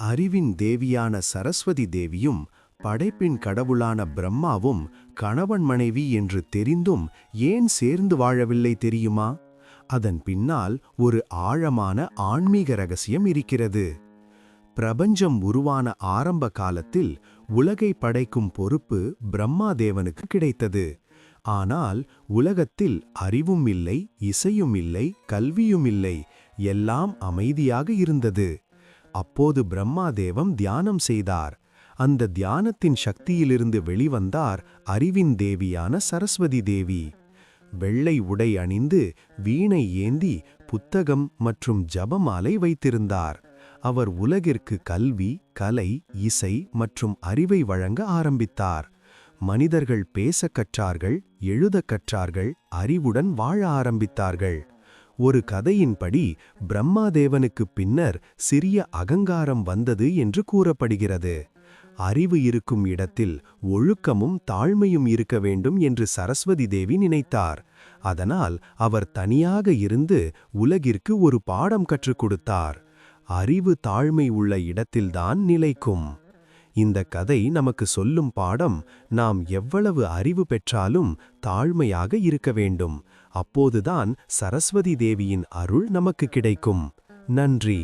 அறிவின் தேவியான சரஸ்வதி தேவியும் படைப்பின் கடவுளான பிரம்மாவும் கணவன் மனைவி என்று தெரிந்தும் ஏன் சேர்ந்து வாழவில்லை தெரியுமா? அதன் பின்னால் ஒரு ஆழமான ஆன்மீக ரகசியம் இருக்கிறது. பிரபஞ்சம் உருவான ஆரம்ப காலத்தில் உலகை படைக்கும் பொறுப்பு பிரம்மாதேவனுக்கு கிடைத்தது. ஆனால் உலகத்தில் அறிவும் இல்லை, இசையும் இல்லை, கல்வியும் இல்லை, எல்லாம் அமைதியாக இருந்தது. அப்போது பிரம்மாதேவம் தியானம் செய்தார். அந்த தியானத்தின் சக்தியிலிருந்து வெளிவந்தார் அறிவின் தேவியான சரஸ்வதி தேவி. வெள்ளை உடை அணிந்து வீணை ஏந்தி புத்தகம் மற்றும் ஜபமாலை வைத்திருந்தார். அவர் உலகிற்கு கல்வி, கலை, இசை மற்றும் அறிவை வழங்க ஆரம்பித்தார். மனிதர்கள் பேசக் கற்றார்கள், எழுதக் கற்றார்கள், அறிவுடன் வாழ ஆரம்பித்தார்கள். ஒரு கதையின்படி பிரம்மாதேவனுக்குப் பின்னர் சிறிய அகங்காரம் வந்தது என்று கூறப்படுகிறது. அறிவு இருக்கும் இடத்தில் ஒழுக்கமும் தாழ்மையும் இருக்க வேண்டும் என்று சரஸ்வதி தேவி நினைத்தார். அதனால் அவர் தனியாக இருந்து உலகிற்கு ஒரு பாடம் கற்றுக் கொடுத்தார். அறிவு தாழ்மை உள்ள இடத்தில்தான் நிலைக்கும். இந்த கதை நமக்கு சொல்லும் பாடம், நாம் எவ்வளவு அறிவு பெற்றாலும் தாழ்மையாக இருக்க வேண்டும். அப்போதுதான் சரஸ்வதி தேவியின் அருள் நமக்கு கிடைக்கும். நன்றி.